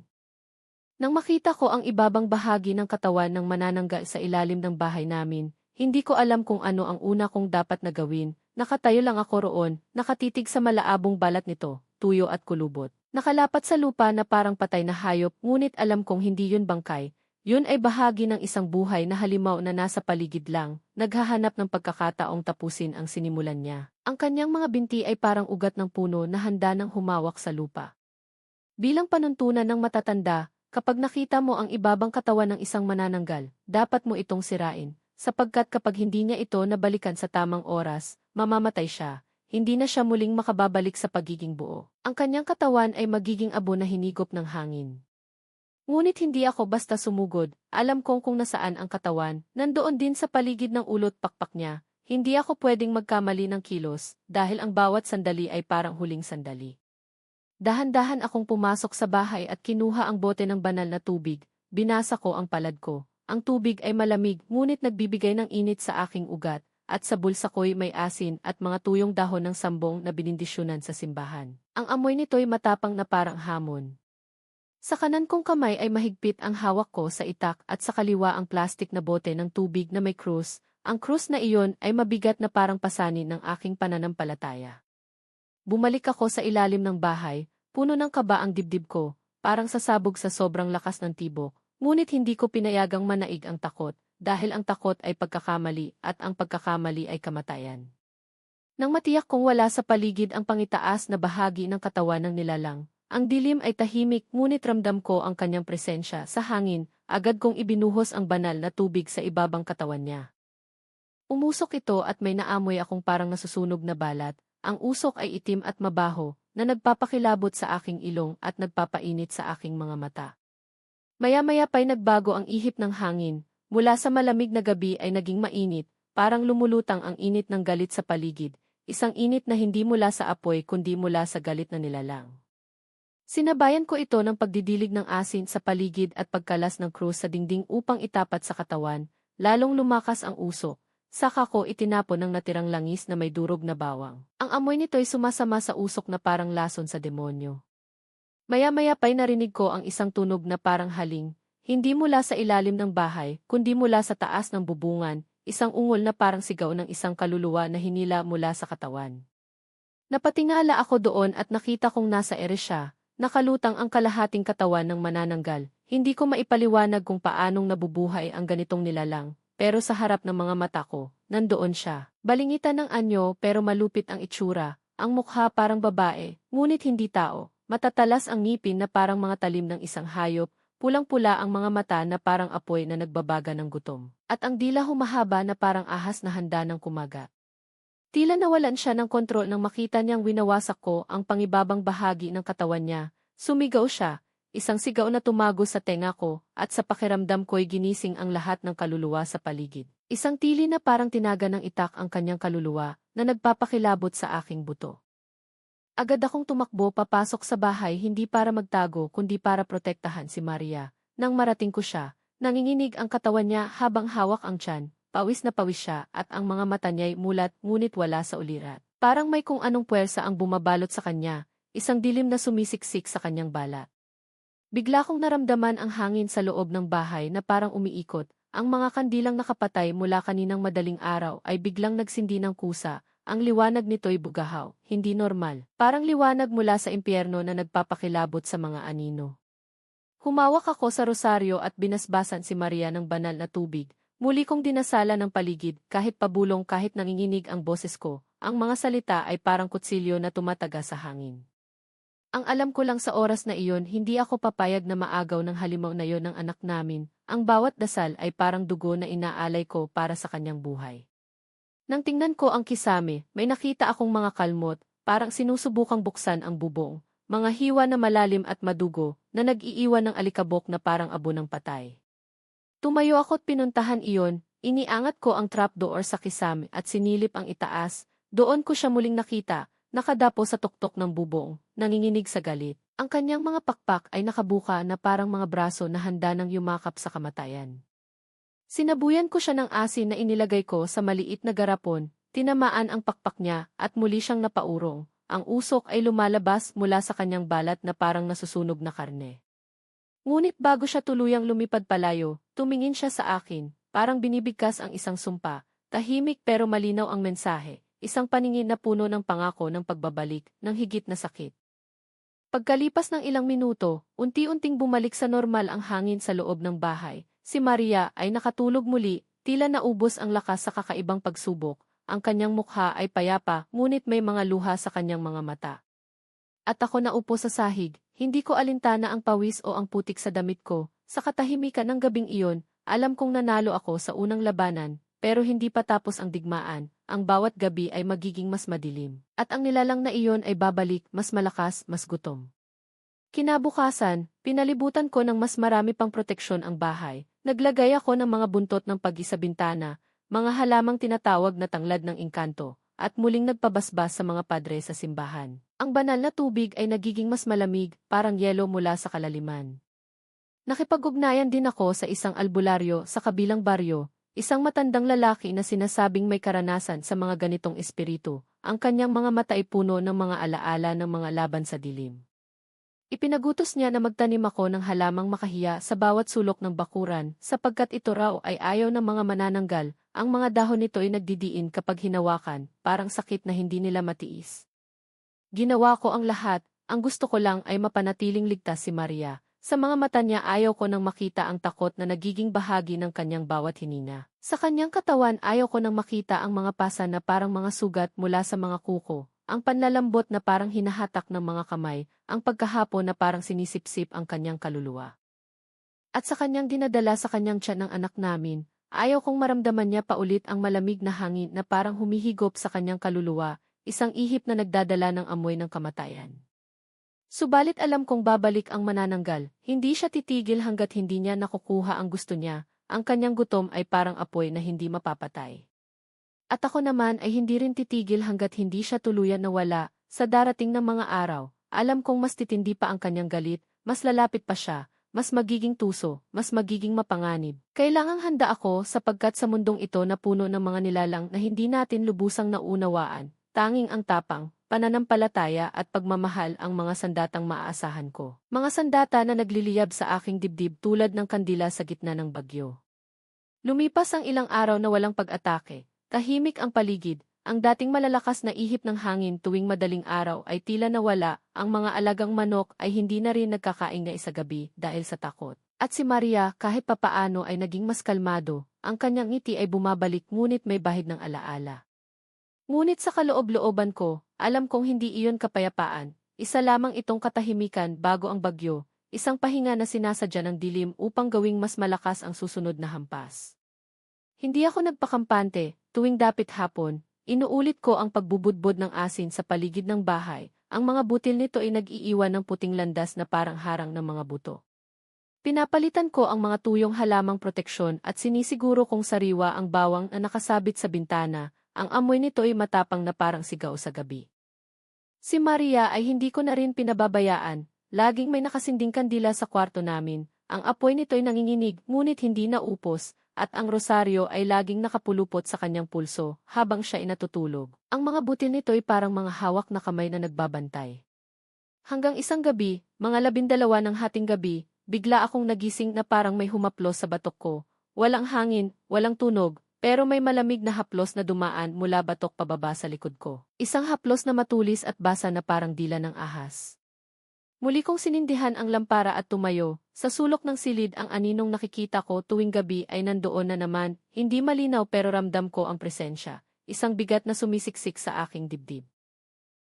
Nang makita ko ang ibabang bahagi ng katawan ng manananggal sa ilalim ng bahay namin, hindi ko alam kung ano ang una kong dapat na gawin. Nakatayo lang ako roon, nakatitig sa malaabong balat nito, tuyo at kulubot. Nakalapat sa lupa na parang patay na hayop, ngunit alam kong hindi yun bangkay. Yun ay bahagi ng isang buhay na halimaw na nasa paligid lang, naghahanap ng pagkakataong tapusin ang sinimulan niya. Ang kanyang mga binti ay parang ugat ng puno na handa ng humawak sa lupa. Bilang panuntunan ng matatanda, kapag nakita mo ang ibabang katawan ng isang manananggal, dapat mo itong sirain, sapagkat kapag hindi niya ito nabalikan sa tamang oras, mamamatay siya, hindi na siya muling makababalik sa pagiging buo. Ang kanyang katawan ay magiging abo na hinigop ng hangin. Ngunit hindi ako basta sumugod, alam kong kung nasaan ang katawan, nandoon din sa paligid ng ulot pakpak niya, hindi ako pwedeng magkamali ng kilos, dahil ang bawat sandali ay parang huling sandali. Dahan-dahan akong pumasok sa bahay at kinuha ang bote ng banal na tubig, binasa ko ang palad ko. Ang tubig ay malamig ngunit nagbibigay ng init sa aking ugat, at sa bulsa ko'y may asin at mga tuyong dahon ng sambong na binindisyonan sa simbahan. Ang amoy nito'y matapang na parang hamon. Sa kanan kong kamay ay mahigpit ang hawak ko sa itak at sa kaliwa ang plastik na bote ng tubig na may krus. Ang krus na iyon ay mabigat na parang pasanin ng aking pananampalataya. Bumalik ako sa ilalim ng bahay, puno ng kaba ang dibdib ko, parang sasabog sa sobrang lakas ng tibok, ngunit hindi ko pinayagang manaig ang takot, dahil ang takot ay pagkakamali at ang pagkakamali ay kamatayan. Nang matiyak kong wala sa paligid ang pangitaas na bahagi ng katawan ng nilalang, ang dilim ay tahimik ngunit ramdam ko ang kanyang presensya sa hangin, agad kong ibinuhos ang banal na tubig sa ibabang katawan niya. Umusok ito at may naamoy akong parang nasusunog na balat. Ang usok ay itim at mabaho, na nagpapakilabot sa aking ilong at nagpapainit sa aking mga mata. Maya-maya pa'y nagbago ang ihip ng hangin, mula sa malamig na gabi ay naging mainit, parang lumulutang ang init ng galit sa paligid, isang init na hindi mula sa apoy kundi mula sa galit na nilalang. Sinabayan ko ito ng pagdidilig ng asin sa paligid at pagkalas ng krus sa dingding upang itapat sa katawan, lalong lumakas ang usok. Saka ko itinapon ng natirang langis na may durog na bawang. Ang amoy nito'y sumasama sa usok na parang lason sa demonyo. Maya-maya pa'y narinig ko ang isang tunog na parang haling, hindi mula sa ilalim ng bahay, kundi mula sa taas ng bubungan, isang ungol na parang sigaw ng isang kaluluwa na hinila mula sa katawan. Napatingala ako doon at nakita kong nasa ere siya, nakalutang ang kalahating katawan ng manananggal. Hindi ko maipaliwanag kung paanong nabubuhay ang ganitong nilalang, pero sa harap ng mga mata ko, nandoon siya. Balingitan ng anyo pero malupit ang itsura, ang mukha parang babae, ngunit hindi tao. Matatalas ang ngipin na parang mga talim ng isang hayop, pulang-pula ang mga mata na parang apoy na nagbabaga ng gutom, at ang dila humahaba na parang ahas na handa ng kumagat. Tila nawalan siya ng kontrol nang makita niyang winawasak ko ang pangibabang bahagi ng katawan niya. Sumigaw siya, isang sigaw na tumago sa tenga ko, at sa pakiramdam ko'y ginising ang lahat ng kaluluwa sa paligid. Isang tili na parang tinaga ng itak ang kanyang kaluluwa, na nagpapakilabot sa aking buto. Agad akong tumakbo papasok sa bahay hindi para magtago kundi para protektahan si Maria. Nang marating ko siya, nanginginig ang katawan niya habang hawak ang tiyan. Pawis na pawis siya at ang mga mata niya'y mulat ngunit wala sa ulirat. Parang may kung anong puwersa ang bumabalot sa kanya, isang dilim na sumisiksik sa kanyang balat. Bigla kong naramdaman ang hangin sa loob ng bahay na parang umiikot. Ang mga kandilang nakapatay mula kaninang madaling araw ay biglang nagsindi ng kusa. Ang liwanag nito'y bugahaw, hindi normal. Parang liwanag mula sa impyerno na nagpapakilabot sa mga anino. Humawak ako sa rosaryo at binasbasan si Maria ng banal na tubig. Muli kong dinasala ng paligid, kahit pabulong kahit nanginginig ang boses ko, ang mga salita ay parang kutsilyo na tumataga sa hangin. Ang alam ko lang sa oras na iyon, hindi ako papayag na maagaw ng halimaw na iyon ng anak namin, ang bawat dasal ay parang dugo na inaalay ko para sa kanyang buhay. Nang tingnan ko ang kisame, may nakita akong mga kalmot, parang sinusubukang buksan ang bubong, mga hiwa na malalim at madugo, na nag-iiwan ng alikabok na parang abo ng patay. Tumayo ako't pinuntahan iyon, iniangat ko ang trapdoor sa kisame at sinilip ang itaas, doon ko siya muling nakita, nakadapo sa tuktok ng bubong, nanginginig sa galit. Ang kanyang mga pakpak ay nakabuka na parang mga braso na handa ng yumakap sa kamatayan. Sinabuyan ko siya ng asin na inilagay ko sa maliit na garapon, tinamaan ang pakpak niya at muli siyang napaurong. Ang usok ay lumalabas mula sa kanyang balat na parang nasusunog na karne. Ngunit bago siya tuluyang lumipad palayo, tumingin siya sa akin, parang binibigkas ang isang sumpa, tahimik pero malinaw ang mensahe, isang paningin na puno ng pangako ng pagbabalik, ng higit na sakit. Pagkalipas ng ilang minuto, unti-unting bumalik sa normal ang hangin sa loob ng bahay. Si Maria ay nakatulog muli, tila naubos ang lakas sa kakaibang pagsubok, ang kanyang mukha ay payapa ngunit may mga luha sa kanyang mga mata. At ako naupo sa sahig, hindi ko alintana ang pawis o ang putik sa damit ko. Sa katahimikan ng gabing iyon, alam kong nanalo ako sa unang labanan, pero hindi pa tapos ang digmaan. Ang bawat gabi ay magiging mas madilim. At ang nilalang na iyon ay babalik, mas malakas, mas gutom. Kinabukasan, pinalibutan ko ng mas marami pang proteksyon ang bahay. Naglagay ako ng mga buntot ng pagi sa bintana, mga halamang tinatawag na tanglad ng engkanto, at muling nagpabasbas sa mga padre sa simbahan. Ang banal na tubig ay nagiging mas malamig, parang yelo mula sa kalaliman. Nakipag-ugnayan din ako sa isang albularyo sa kabilang baryo, isang matandang lalaki na sinasabing may karanasan sa mga ganitong espiritu. Ang kanyang mga mata ay puno ng mga alaala ng mga laban sa dilim. Ipinagutos niya na magtanim ako ng halamang makahiya sa bawat sulok ng bakuran, sapagkat ito raw ay ayaw ng mga manananggal. Ang mga dahon nito ay nagdidiin kapag hinawakan, parang sakit na hindi nila matiis. Ginawa ko ang lahat, ang gusto ko lang ay mapanatiling ligtas si Maria. Sa mga mata niya ayaw ko nang makita ang takot na nagiging bahagi ng kanyang bawat hinina. Sa kanyang katawan ayaw ko nang makita ang mga pasa na parang mga sugat mula sa mga kuko, ang panlalambot na parang hinahatak ng mga kamay, ang pagkahapon na parang sinisipsip ang kanyang kaluluwa. At sa kanyang dinadala sa kanyang tiyan ng anak namin, ayaw kong maramdaman niya paulit ang malamig na hangin na parang humihigop sa kanyang kaluluwa, isang ihip na nagdadala ng amoy ng kamatayan. Subalit alam kong babalik ang manananggal, hindi siya titigil hanggat hindi niya nakukuha ang gusto niya, ang kanyang gutom ay parang apoy na hindi mapapatay. At ako naman ay hindi rin titigil hanggat hindi siya tuluyan nawala. Sa darating na mga araw, alam kong mas titindi pa ang kanyang galit, mas lalapit pa siya, mas magiging tuso, mas magiging mapanganib. Kailangang handa ako sapagkat sa mundong ito na puno ng mga nilalang na hindi natin lubusang naunawaan, tanging ang tapang, pananampalataya at pagmamahal ang mga sandatang maaasahan ko. Mga sandata na nagliliyab sa aking dibdib tulad ng kandila sa gitna ng bagyo. Lumipas ang ilang araw na walang pag-atake. Tahimik ang paligid, ang dating malalakas na ihip ng hangin tuwing madaling araw ay tila nawala, ang mga alagang manok ay hindi na rin nagkakaing na isa gabi dahil sa takot. At si Maria kahit papaano ay naging mas kalmado, ang kanyang ngiti ay bumabalik ngunit may bahid ng alaala. Ngunit sa kaloob-looban ko, alam kong hindi iyon kapayapaan, isa lamang itong katahimikan bago ang bagyo, isang pahinga na sinasadya ng dilim upang gawing mas malakas ang susunod na hampas. Hindi ako nagpakampante, tuwing dapit hapon, inuulit ko ang pagbubudbod ng asin sa paligid ng bahay, ang mga butil nito ay nag-iiwan ng puting landas na parang harang ng mga buto. Pinapalitan ko ang mga tuyong halamang proteksyon at sinisiguro kong sariwa ang bawang na nakasabit sa bintana, ang amoy nito ay matapang na parang sigaw sa gabi. Si Maria ay hindi ko na rin pinababayaan, laging may nakasinding kandila sa kwarto namin, ang apoy nito ay nanginginig ngunit hindi naupos, at ang rosaryo ay laging nakapulupot sa kanyang pulso habang siya ay natutulog. Ang mga butil nito ay parang mga hawak na kamay na nagbabantay. Hanggang isang gabi, mga 12 ng hating gabi, bigla akong nagising na parang may humaplos sa batok ko. Walang hangin, walang tunog, pero may malamig na haplos na dumaan mula batok pababa sa likod ko. Isang haplos na matulis at basa na parang dila ng ahas. Muli kong sinindihan ang lampara at tumayo. Sa sulok ng silid ang aninong nakikita ko tuwing gabi ay nandoon na naman, hindi malinaw pero ramdam ko ang presensya, isang bigat na sumisiksik sa aking dibdib.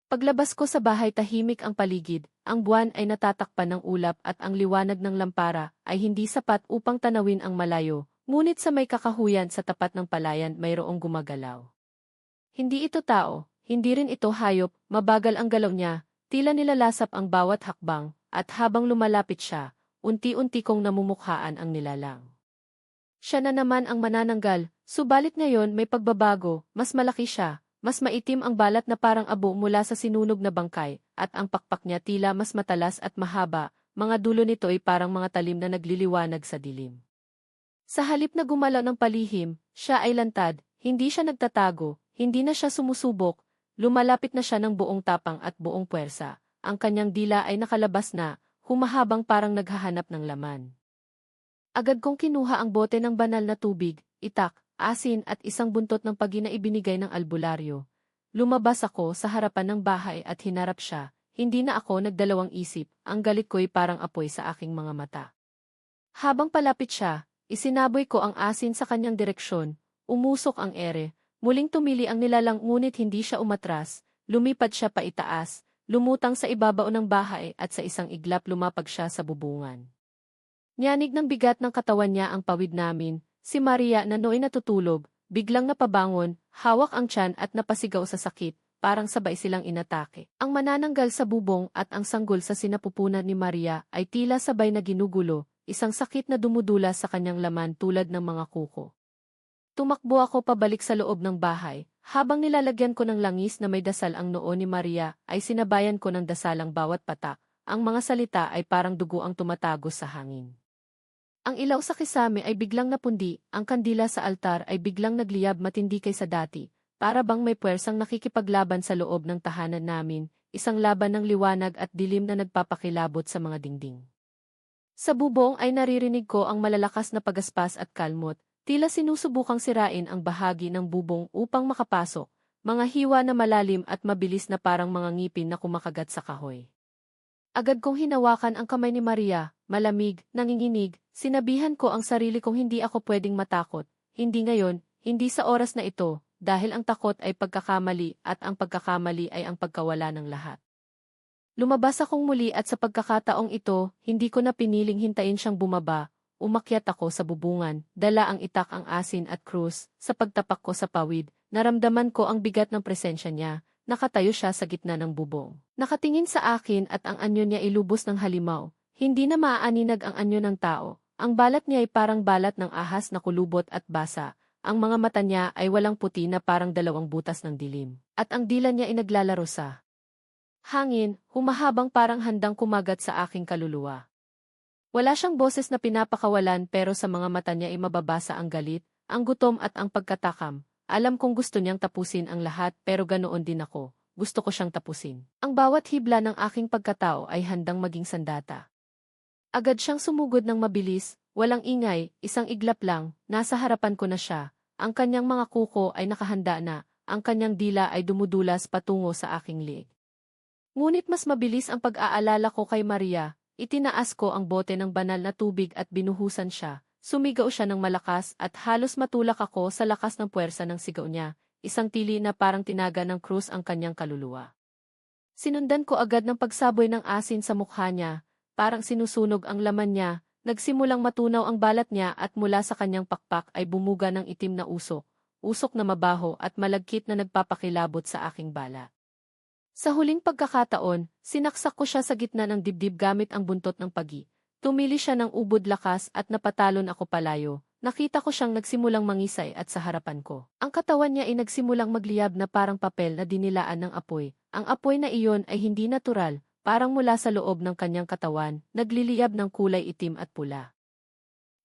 Paglabas ko sa bahay tahimik ang paligid, ang buwan ay natatakpan ng ulap at ang liwanag ng lampara ay hindi sapat upang tanawin ang malayo, ngunit sa may kakahuyan sa tapat ng palayan mayroong gumagalaw. Hindi ito tao, hindi rin ito hayop, mabagal ang galaw niya, tila nilalasap ang bawat hakbang, at habang lumalapit siya, unti-unti kong namumukhaan ang nilalang. Siya na naman ang manananggal, subalit ngayon may pagbabago, mas malaki siya, mas maitim ang balat na parang abo mula sa sinunog na bangkay, at ang pakpak niya tila mas matalas at mahaba, mga dulo nito ay parang mga talim na nagliliwanag sa dilim. Sa halip na gumalaw ng palihim, siya ay lantad, hindi siya nagtatago, hindi na siya sumusubok, lumalapit na siya ng buong tapang at buong puwersa, ang kanyang dila ay nakalabas na, humahabang parang naghahanap ng laman. Agad kong kinuha ang bote ng banal na tubig, itak, asin at isang buntot ng pagina ibinigay ng albularyo. Lumabas ako sa harapan ng bahay at hinarap siya, hindi na ako nagdalawang isip, ang galit ko'y parang apoy sa aking mga mata. Habang palapit siya, isinaboy ko ang asin sa kanyang direksyon, umusok ang ere, muling tumili ang nilalang ngunit hindi siya umatras, lumipad siya paitaas, lumutang sa ibabaw ng bahay at sa isang iglap lumapag siya sa bubungan. Nyanig ng bigat ng katawan niya ang pawid namin, si Maria na nooy natutulog, biglang napabangon, hawak ang tiyan at napasigaw sa sakit, parang sabay silang inatake. Ang manananggal sa bubong at ang sanggol sa sinapupunan ni Maria ay tila sabay na ginugulo, isang sakit na dumudula sa kanyang laman tulad ng mga kuko. Tumakbo ako pabalik sa loob ng bahay, habang nilalagyan ko ng langis na may dasal ang noo ni Maria, ay sinabayan ko ng dasalang bawat patak, ang mga salita ay parang dugo ang tumatagos sa hangin. Ang ilaw sa kisame ay biglang napundi, ang kandila sa altar ay biglang nagliyab matindi kaysa dati, para bang may puwersang nakikipaglaban sa loob ng tahanan namin, isang laban ng liwanag at dilim na nagpapakilabot sa mga dingding. Sa bubong ay naririnig ko ang malalakas na pagaspas at kalmot, tila sinusubukang sirain ang bahagi ng bubong upang makapasok, mga hiwa na malalim at mabilis na parang mga ngipin na kumakagat sa kahoy. Agad kong hinawakan ang kamay ni Maria, malamig, nanginginig, sinabihan ko ang sarili kong hindi ako pwedeng matakot, hindi ngayon, hindi sa oras na ito, dahil ang takot ay pagkakamali at ang pagkakamali ay ang pagkawala ng lahat. Lumabas akong muli at sa pagkakataong ito, hindi ko na piniling hintayin siyang bumaba. Umakyat ako sa bubungan, dala ang itak ang asin at krus, sa pagtapak ko sa pawid, naramdaman ko ang bigat ng presensya niya, nakatayo siya sa gitna ng bubong. Nakatingin sa akin at ang anyo niya ilubos ng halimaw, hindi na maaaninag ang anyo ng tao, ang balat niya ay parang balat ng ahas na kulubot at basa, ang mga mata niya ay walang puti na parang dalawang butas ng dilim. At ang dila niya ay naglalaro sa hangin, humahabang parang handang kumagat sa aking kaluluwa. Wala siyang boses na pinapakawalan pero sa mga mata niya ay mababasa ang galit, ang gutom at ang pagkatakam. Alam kong gusto niyang tapusin ang lahat pero ganoon din ako. Gusto ko siyang tapusin. Ang bawat hibla ng aking pagkatao ay handang maging sandata. Agad siyang sumugod ng mabilis, walang ingay, isang iglap lang, nasa harapan ko na siya. Ang kanyang mga kuko ay nakahanda na, ang kanyang dila ay dumudulas patungo sa aking liig. Ngunit mas mabilis ang pag-aalala ko kay Maria. Itinaas ko ang bote ng banal na tubig at binuhusan siya. Sumigaw siya ng malakas at halos matulak ako sa lakas ng puwersa ng sigaw niya, isang tili na parang tinaga ng krus ang kanyang kaluluwa. Sinundan ko agad ng pagsaboy ng asin sa mukha niya, parang sinusunog ang laman niya, nagsimulang matunaw ang balat niya at mula sa kanyang pakpak ay bumuga ng itim na usok, usok na mabaho at malagkit na nagpapakilabot sa aking balat. Sa huling pagkakataon, sinaksak ko siya sa gitna ng dibdib gamit ang buntot ng pagi. Tumili siya ng ubod lakas at napatalon ako palayo. Nakita ko siyang nagsimulang mangisay at sa harapan ko. Ang katawan niya ay nagsimulang magliyab na parang papel na dinilaan ng apoy. Ang apoy na iyon ay hindi natural, parang mula sa loob ng kanyang katawan, nagliliyab ng kulay itim at pula.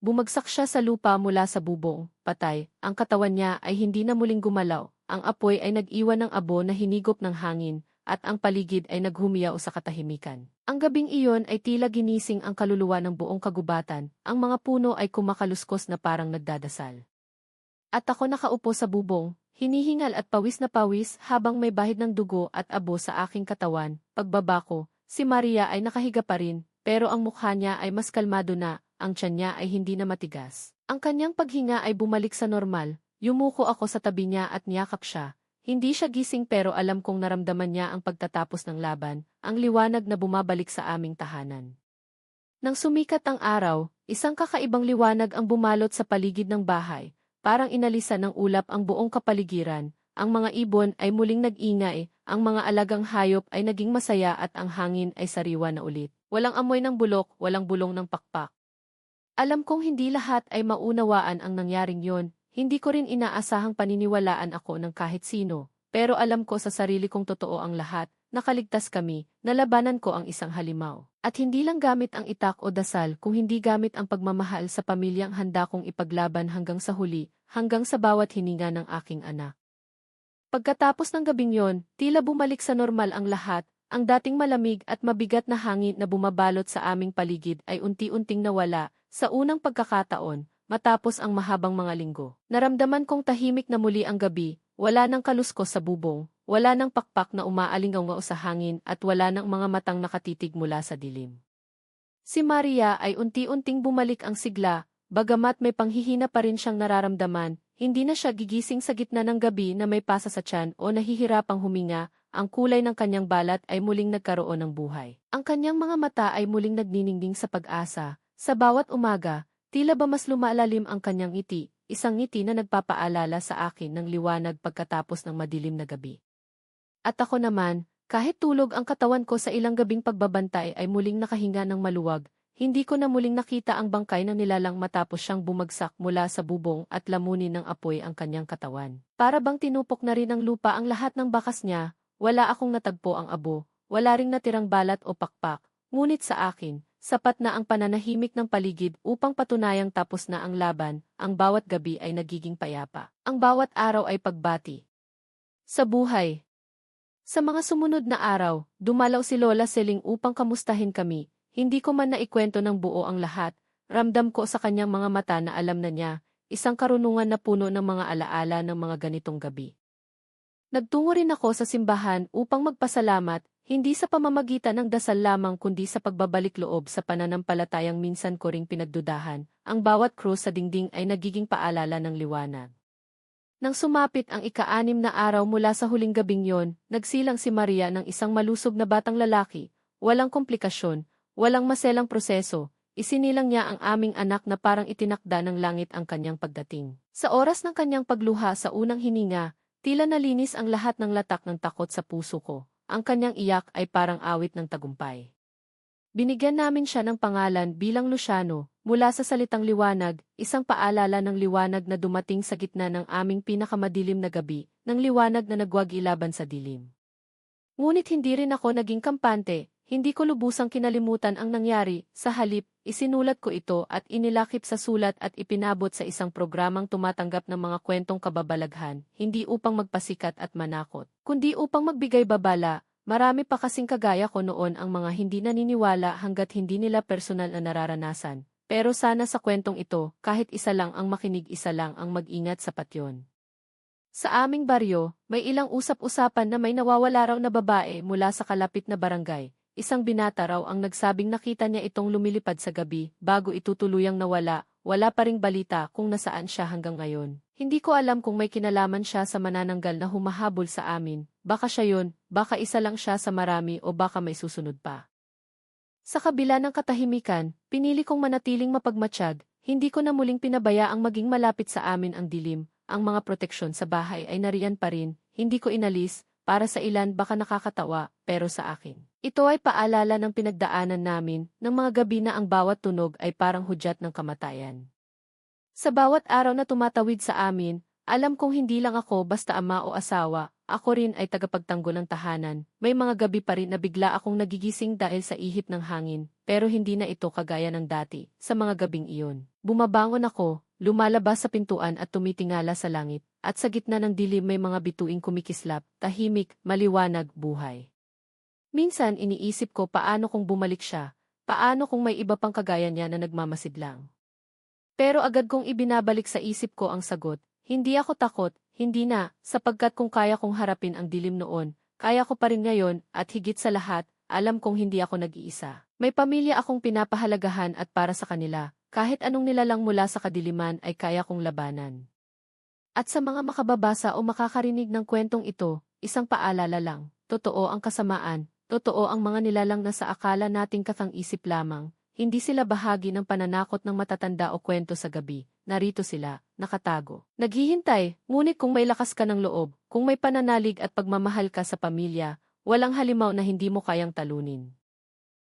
Bumagsak siya sa lupa mula sa bubong, patay. Ang katawan niya ay hindi na muling gumalaw. Ang apoy ay nag-iwan ng abo na hinigop ng hangin, at ang paligid ay naghumiyaw sa katahimikan. Ang gabing iyon ay tila ginising ang kaluluwa ng buong kagubatan, ang mga puno ay kumakaluskos na parang nagdadasal. At ako nakaupo sa bubong, hinihingal at pawis na pawis habang may bahid ng dugo at abo sa aking katawan. Pagbaba ko, si Maria ay nakahiga pa rin, pero ang mukha niya ay mas kalmado na, ang tiyan niya ay hindi na matigas. Ang kanyang paghinga ay bumalik sa normal, yumuko ako sa tabi niya at niyakap siya. Hindi siya gising pero alam kong naramdaman niya ang pagtatapos ng laban, ang liwanag na bumabalik sa aming tahanan. Nang sumikat ang araw, isang kakaibang liwanag ang bumalot sa paligid ng bahay, parang inalisan ng ulap ang buong kapaligiran, ang mga ibon ay muling nag-ingay, ang mga alagang hayop ay naging masaya at ang hangin ay sariwa na ulit. Walang amoy ng bulok, walang bulong ng pakpak. Alam kong hindi lahat ay maunawaan ang nangyaring yon. Hindi ko rin inaasahang paniniwalaan ako ng kahit sino, pero alam ko sa sarili kong totoo ang lahat, nakaligtas kami, nalabanan ko ang isang halimaw. At hindi lang gamit ang itak o dasal kung hindi gamit ang pagmamahal sa pamilyang handa kong ipaglaban hanggang sa huli, hanggang sa bawat hininga ng aking anak. Pagkatapos ng gabing yon, tila bumalik sa normal ang lahat, ang dating malamig at mabigat na hangin na bumabalot sa aming paligid ay unti-unting nawala, sa unang pagkakataon. Matapos ang mahabang mga linggo, naramdaman kong tahimik na muli ang gabi, wala nang kaluskos sa bubong, wala nang pakpak na umaalingaw sa hangin at wala nang mga matang nakatitig mula sa dilim. Si Maria ay unti-unting bumalik ang sigla, bagamat may panghihina pa rin siyang nararamdaman, hindi na siya gigising sa gitna ng gabi na may pasa sa tiyan o nahihirapang huminga, ang kulay ng kanyang balat ay muling nagkaroon ng buhay. Ang kanyang mga mata ay muling nagniningning sa pag-asa, sa bawat umaga, tila ba mas lumalalim ang kanyang ngiti, isang ngiti na nagpapaalala sa akin ng liwanag pagkatapos ng madilim na gabi. At ako naman, kahit tulog ang katawan ko sa ilang gabing pagbabantay ay muling nakahinga ng maluwag, hindi ko na muling nakita ang bangkay ng nilalang matapos siyang bumagsak mula sa bubong at lamunin ng apoy ang kanyang katawan. Para bang tinupok na rin ng lupa ang lahat ng bakas niya, wala akong natagpo ang abo, wala ring natirang balat o pakpak, ngunit sa akin, sapat na ang pananahimik ng paligid upang patunayang tapos na ang laban, ang bawat gabi ay nagiging payapa. Ang bawat araw ay pagbati. Sa buhay. Sa mga sumunod na araw, dumalaw si Lola Seling upang kamustahin kami, hindi ko man naikwento ng buo ang lahat, ramdam ko sa kanyang mga mata na alam na niya, isang karunungan na puno ng mga alaala ng mga ganitong gabi. Nagtungo rin ako sa simbahan upang magpasalamat, hindi sa pamamagitan ng dasal lamang kundi sa pagbabalik loob sa pananampalatayang minsan ko ring pinagdudahan, ang bawat krus sa dingding ay nagiging paalala ng liwanag. Nang sumapit ang ika-6 na araw mula sa huling gabing yon, nagsilang si Maria ng isang malusog na batang lalaki, walang komplikasyon, walang maselang proseso, isinilang niya ang aming anak na parang itinakda ng langit ang kanyang pagdating. Sa oras ng kanyang pagluha sa unang hininga, tila nalinis ang lahat ng latak ng takot sa puso ko. Ang kanyang iyak ay parang awit ng tagumpay. Binigyan namin siya ng pangalan bilang Luciano, Mula sa salitang liwanag, isang paalala ng liwanag na dumating sa gitna ng aming pinakamadilim na gabi, ng liwanag na nagwagilaban sa dilim. Ngunit hindi rin ako naging kampante, hindi ko lubusang kinalimutan ang nangyari, sa halip, isinulat ko ito at inilakip sa sulat at ipinabot sa isang programang tumatanggap ng mga kwentong kababalaghan, hindi upang magpasikat at manakot, kundi upang magbigay babala. Marami pa kasing kagaya ko noon ang mga hindi naniniwala hanggat hindi nila personal na nararanasan. Pero sana sa kwentong ito, kahit isa lang ang makinig, isa lang ang mag-ingat, sapat yun. Sa aming baryo, may ilang usap-usapan na may nawawala raw na babae mula sa kalapit na barangay. Isang binata raw ang nagsabing nakita niya itong lumilipad sa gabi, bago itutuluyang nawala, wala pa ring balita kung nasaan siya hanggang ngayon. Hindi ko alam kung may kinalaman siya sa manananggal na humahabol sa amin, baka siya yun, baka isa lang siya sa marami o baka may susunod pa. Sa kabila ng katahimikan, pinili kong manatiling mapagmatsyag, hindi ko na muling pinabayaang maging malapit sa amin ang dilim, ang mga proteksyon sa bahay ay nariyan pa rin, hindi ko inalis, para sa ilan baka nakakatawa, pero sa akin. Ito ay paalala ng pinagdaanan namin, ng mga gabi na ang bawat tunog ay parang hudyat ng kamatayan. Sa bawat araw na tumatawid sa amin, alam kong hindi lang ako basta ama o asawa, ako rin ay tagapagtanggol ng tahanan. May mga gabi pa rin na bigla akong nagigising dahil sa ihip ng hangin, pero hindi na ito kagaya ng dati. Sa mga gabing iyon, bumabangon ako, lumalabas sa pintuan at tumitingala sa langit, at sa gitna ng dilim may mga bituing kumikislap, tahimik, maliwanag, buhay. Minsan iniisip ko paano kung bumalik siya, paano kung may iba pang kagaya niya na nagmamasidlang. Pero agad kong ibinabalik sa isip ko ang sagot. Hindi ako takot, hindi na, sapagkat kung kaya kong harapin ang dilim noon, kaya ko pa rin ngayon, at higit sa lahat, alam kong hindi ako nag-iisa. May pamilya akong pinapahalagahan at para sa kanila, kahit anong nilalang mula sa kadiliman ay kaya kong labanan. At sa mga makababasa o makakarinig ng kwentong ito, isang paalala lang, totoo ang kasamaan, totoo ang mga nilalang na sa akala nating kakang-isip lamang, hindi sila bahagi ng pananakot ng matatanda o kwento sa gabi. Narito sila, nakatago. Naghihintay, ngunit kung may lakas ka ng loob, kung may pananalig at pagmamahal ka sa pamilya, walang halimaw na hindi mo kayang talunin.